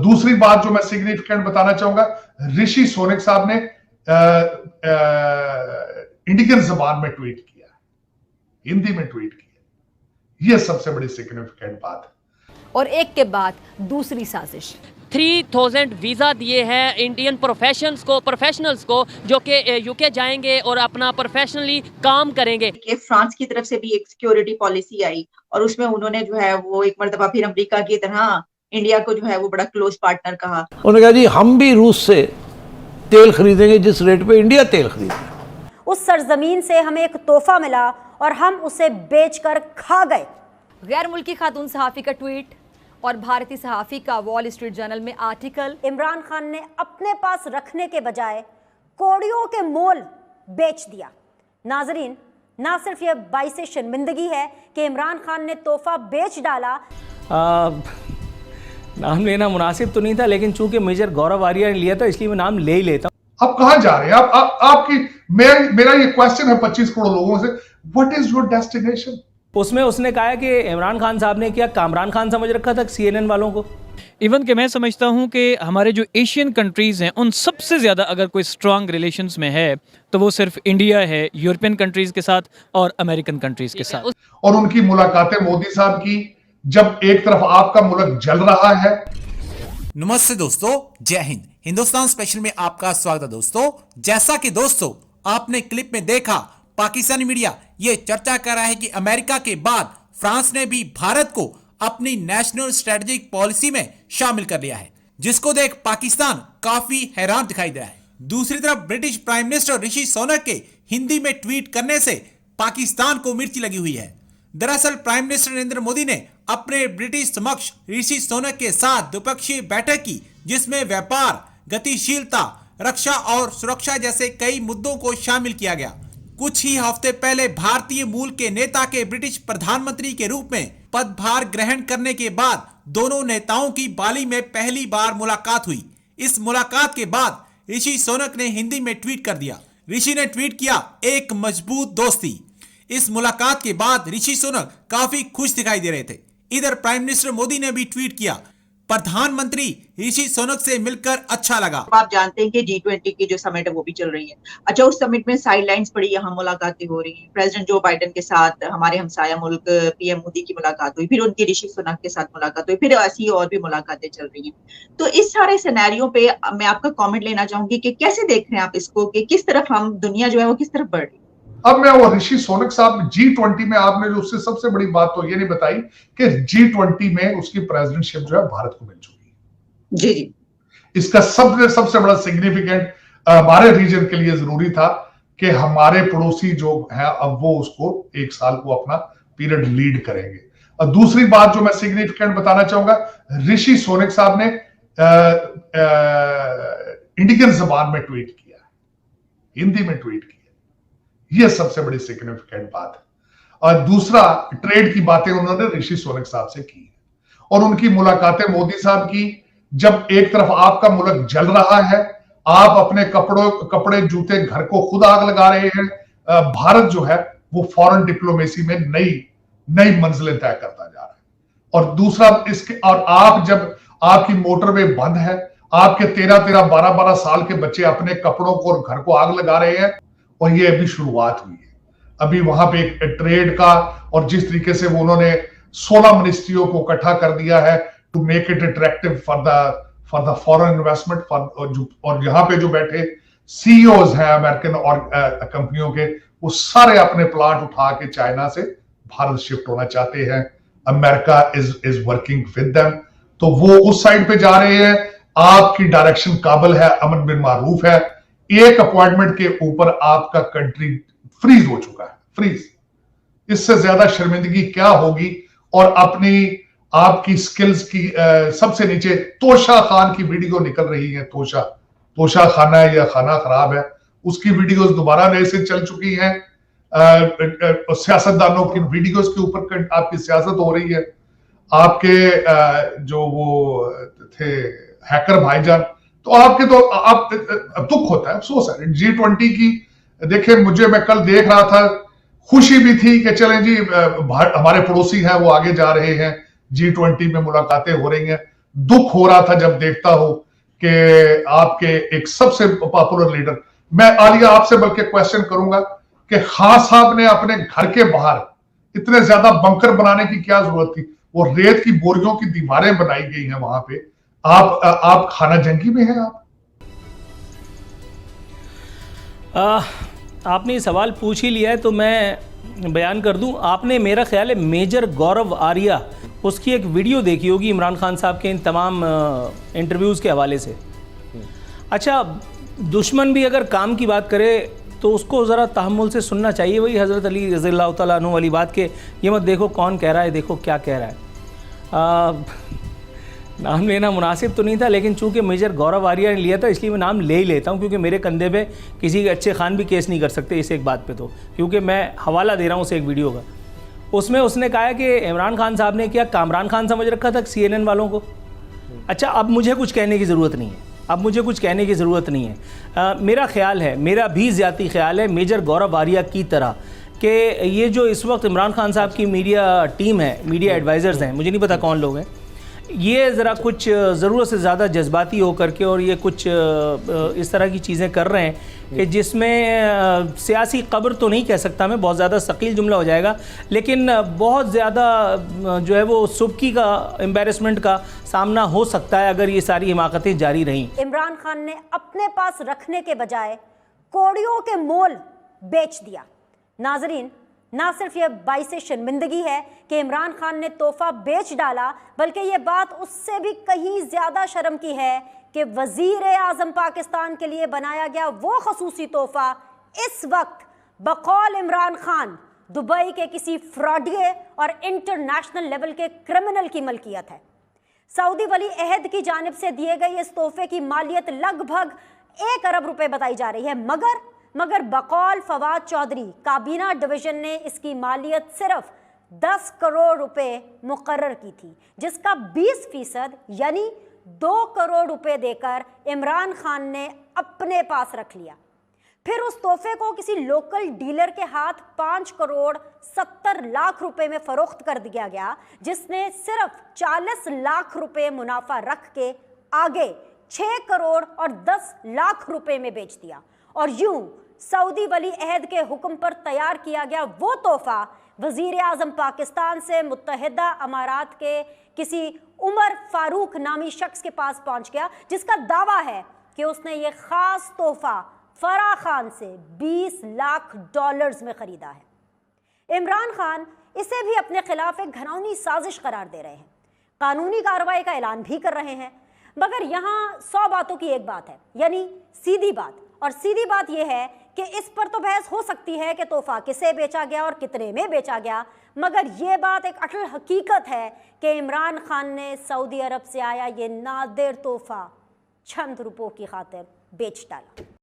दूसरी बात जो मैं सिग्निफिकेंट बताना चाहूंगा, ऋषि सोनक साहब ने इंडियन जबान में ट्वीट किया, हिंदी में ट्वीट किया। यह सबसे बड़ी सिग्निफिकेंट बात है। और एक के बाद दूसरी साजिश, 3000 वीज़ा दिए हैं इंडियन प्रोफेशनल्स को जो कि यूके जाएंगे और अपना प्रोफेशनली काम करेंगे। फ्रांस की तरफ से भी एक सिक्योरिटी पॉलिसी आई और उसमें उन्होंने जो है वो एक मर्तबा फिर अमेरिका की तरह इंडिया को जो है वो बड़ा क्लोज पार्टनर कहा। उन्होंने कहा जी हम भी रूस से तेल खरीदेंगे जिस रेट पे इंडिया तेल खरीदेगा। उस सरजमीन से हमें एक तोहफा मिला और हम उसे बेचकर खा गए। गैर मुल्की खातून सहाफ़ी का ट्वीट और भारतीय सहाफ़ी का वॉल स्ट्रीट जर्नल में आर्टिकल। इमरान खान ने अपने पास रखने के बजाय कौड़ियों के मोल बेच दिया। नाजरीन, ना सिर्फ ये बाइसे शर्मिंदगी है कि इमरान खान ने तोहफा बेच डाला। नाम लेना मुनासिब तो नहीं था, लेकिन चूंकि मेजर गौरव आर्या ने लिया था इसलिए मैं नाम ले ही लेता हूं। आप कहां जा रहे हैं? आपकी मेरा ये क्वेश्चन है 25 करोड़ लोगों से, व्हाट इज योर डेस्टिनेशन? उसमें उसने कहा कि इमरान खान साहब ने क्या कामरान खान समझ रखा था CNN वालों को। इवन कि मैं समझता हूं कि हमारे जो एशियन कंट्रीज़ हैं उन सबसे ज़्यादा अगर कोई स्ट्रॉन्ग रिलेशंस में है तो वो सिर्फ इंडिया है, यूरोपियन कंट्रीज़ के साथ और अमेरिकन कंट्रीज़ के साथ। और उनकी मुलाकातें मोदी साहब की, जब एक तरफ आपका मुल्क जल रहा है। नमस्ते दोस्तों, जय हिंद। हिंदुस्तान स्पेशल में आपका स्वागत है दोस्तों। जैसा कि दोस्तों आपने क्लिप में देखा, पाकिस्तानी मीडिया ये चर्चा कर रहा है कि अमेरिका के बाद फ्रांस ने भी भारत को अपनी नेशनल स्ट्रेटेजिक पॉलिसी में शामिल कर लिया है, जिसको देख पाकिस्तान काफी हैरान दिखाई दे रहा है। दूसरी तरफ ब्रिटिश प्राइम मिनिस्टर ऋषि सोनक के हिंदी में ट्वीट करने से पाकिस्तान को मिर्ची लगी हुई है। दरअसल प्राइम मिनिस्टर नरेंद्र मोदी ने अपने ब्रिटिश समक्ष ऋषि सोनक के साथ द्विपक्षीय बैठक की, जिसमें व्यापार, गतिशीलता, रक्षा और सुरक्षा जैसे कई मुद्दों को शामिल किया गया। कुछ ही हफ्ते पहले भारतीय मूल के नेता के ब्रिटिश प्रधानमंत्री के रूप में पदभार ग्रहण करने के बाद दोनों नेताओं की बाली में पहली बार मुलाकात हुई। इस मुलाकात के बाद ऋषि सोनक ने हिंदी में ट्वीट कर दिया। ऋषि ने ट्वीट किया, एक मजबूत दोस्ती। इस मुलाकात के बाद ऋषि सोनक काफी खुश दिखाई दे रहे थे। इधर प्राइम मिनिस्टर मोदी ने भी ट्वीट किया, प्रधानमंत्री ऋषि सोनक से मिलकर अच्छा लगा। आप जानते हैं कि G20 की जो समिट है वो भी चल रही है। अच्छा, उस समिट में साइडलाइंस पड़ी, यहाँ मुलाकातें हो रही हैं। प्रेसिडेंट जो बाइडेन के साथ हमारे हमसाया मुल्क PM मोदी की मुलाकात हुई, फिर उनकी ऋषि सुनक के साथ मुलाकात हुई, फिर ऐसी और भी मुलाकातें चल रही हैं। तो इस सारे सिनेरियो पे मैं आपका कॉमेंट लेना चाहूंगी कि कैसे देख रहे हैं आप इसको, कि किस तरफ हम दुनिया जो है वो किस तरफ बढ़ रही है। अब मैं वो ऋषि सोनक साहब G20 में, आपने जो उससे सबसे बड़ी बात तो ये नहीं बताई कि G20 में उसकी प्रेसिडेंटशिप जो है भारत को मिल चुकी है। जी जी, इसका सबसे बड़ा सिग्निफिकेंट हमारे रीजन के लिए जरूरी था कि हमारे पड़ोसी जो है अब वो उसको एक साल को अपना पीरियड लीड करेंगे। और दूसरी बात जो मैं सिग्निफिकेंट बताना चाहूंगा, ऋषि सोनक साहब ने इंडियन जबान में ट्वीट किया, हिंदी में ट्वीट किया। यह सबसे बड़ी सिग्निफिकेंट बात है। और दूसरा, ट्रेड की बातें उन्होंने ऋषि सोनक साहब से की और उनकी मुलाकातें मोदी साहब की, जब एक तरफ आपका मुल्क जल रहा है, आप अपने कपड़े जूते घर को खुद आग लगा रहे हैं। भारत जो है वो फॉरेन डिप्लोमेसी में नई मंजिलें तय करता जा रहा है। और दूसरा इसके, और आप जब आपकी मोटरवे बंद है, आपके 13-12 साल के बच्चे अपने कपड़ों को और घर को आग लगा रहे हैं, और ये अभी शुरुआत हुई है। अभी वहां पे एक ट्रेड का, और जिस तरीके से वो उन्होंने 16 मिनिस्ट्रियों को इकट्ठा कर दिया है to make it attractive for the foreign investment, और यहाँ पे जो बैठे CEOs हैं अमेरिकन और कंपनियों के, वो सारे अपने प्लांट उठा के चाइना से भारत शिफ्ट होना चाहते हैं। America is working with them, तो वो उस साइड पे जा रहे हैं। आपकी डायरेक्शन काबिल है, अमन बिन मारूफ है। एक अपॉइंटमेंट के ऊपर आपका कंट्री फ्रीज हो चुका है, फ्रीज। इससे ज्यादा शर्मिंदगी क्या होगी? और आपकी स्किल्स की सबसे नीचे तोशा खान की वीडियो निकल रही है। तोशा खाना है या खाना खराब है, उसकी वीडियोस दोबारा नए से चल चुकी हैं। सियासतदानों की वीडियोस के ऊपर आपकी सियासत हो रही है। आपके जो वो थे हैकर भाईजान, तो आपके तो आप दुख होता है, अफसोस है। G20 की देखे, मैं कल देख रहा था, खुशी भी थी कि चलें जी हमारे पड़ोसी हैं वो आगे जा रहे हैं, G20 में मुलाकातें हो रही हैं। दुख हो रहा था जब देखता हूं कि आपके एक सबसे पॉपुलर लीडर, मैं आलिया आपसे बल्कि क्वेश्चन करूंगा कि खान साहब ने अपने घर के बाहर इतने ज्यादा बंकर बनाने की क्या जरूरत थी? वो रेत की बोरियों की दीवारें बनाई गई हैं वहां पे। आप खाना जंगी में हैं आपने ये सवाल पूछ ही लिया है तो मैं बयान कर दूं। आपने, मेरा ख्याल है, मेजर गौरव आर्या, उसकी एक वीडियो देखी होगी इमरान खान साहब के इन तमाम इंटरव्यूज़ के हवाले से। अच्छा, दुश्मन भी अगर काम की बात करे तो उसको ज़रा तहम्मुल से सुनना चाहिए। वही हज़रत अली रज़ियल्लाहु तआला अन्हु वाली बात के, ये मत देखो कौन कह रहा है, देखो क्या कह रहा है। नाम लेना मुनासिब तो नहीं था, लेकिन चूंकि मेजर गौरव आर्या ने लिया था इसलिए मैं नाम ले ही लेता हूँ, क्योंकि मेरे कंधे पे किसी अच्छे खान भी केस नहीं कर सकते इस एक बात पे, तो क्योंकि मैं हवाला दे रहा हूँ उस एक वीडियो का। उसमें उसने कहा है कि इमरान खान साहब ने क्या कामरान खान समझ रखा था CNN वालों को। अच्छा, अब मुझे कुछ कहने की ज़रूरत नहीं है, अब मुझे कुछ कहने की ज़रूरत नहीं है। मेरा ख्याल है, मेरा भी ज़्यादा ख्याल है मेजर गौरव आर्या की तरह कि ये जो इस वक्त इमरान खान साहब की मीडिया टीम है, मीडिया एडवाइज़र्स हैं, मुझे नहीं पता कौन लोग हैं, ये ज़रा कुछ ज़रूरत से ज़्यादा जज्बाती हो करके और ये कुछ इस तरह की चीज़ें कर रहे हैं कि जिसमें सियासी कब्र तो नहीं कह सकता मैं, बहुत ज़्यादा सकील जुमला हो जाएगा, लेकिन बहुत ज़्यादा जो है वो सुबकी का एम्बैरेसमेंट का सामना हो सकता है अगर ये सारी हिमाकतें जारी रहीं। इमरान खान ने अपने पास रखने के बजाय कौड़ियों के मोल बेच दिया। नाजरीन, ना सिर्फ ये बाइस शर्मिंदगी है कि इमरान खान ने तोहफा बेच डाला, बल्कि ये बात उससे भी कहीं ज्यादा शर्म की है कि वजीर आजम पाकिस्तान के लिए बनाया गया वो खसूसी तोहफा इस वक्त बकौल इमरान खान दुबई के किसी फ्रॉडिये और इंटरनेशनल लेवल के क्रिमिनल की मलकियत है। सऊदी वली अहद की जानिब से दिए गए इस तोहफे की मालियत लगभग 1 अरब रुपए बताई जा रही है, मगर बकौल फवाद चौधरी काबीना डिवीजन ने इसकी मालियत सिर्फ 10 करोड़ रुपए मुकर्रर की थी, जिसका 20% यानी 2 करोड़ रुपए देकर इमरान खान ने अपने पास रख लिया। फिर उस तोहफे को किसी लोकल डीलर के हाथ 5 करोड़ 70 लाख रुपए में फरोख्त कर दिया गया, जिसने सिर्फ 40 लाख रुपए मुनाफा रख के आगे 6 करोड़ और 10 लाख रुपए में बेच दिया। और यूं सऊदी वली अहद के हुक्म पर तैयार किया गया वो तोहफा वजीर आजम पाकिस्तान से मुत्तहिदा अमारात के किसी उमर फारूक नामी शख्स के पास पहुंच गया, जिसका दावा है कि उसने ये खास तोहफा फराह खान से $20 लाख में खरीदा है। इमरान खान इसे भी अपने खिलाफ एक घिनौनी साजिश करार दे रहे हैं, कानूनी कार्रवाई का ऐलान भी कर रहे हैं, मगर यहाँ 100 बातों की एक बात है, यानी सीधी बात। और सीधी बात यह है कि इस पर तो बहस हो सकती है कि तोहफा किसे बेचा गया और कितने में बेचा गया, मगर यह बात एक अटल हकीकत है कि इमरान खान ने सऊदी अरब से आया ये नादिर तोहफा चंद रुपयों की खातिर बेच डाला।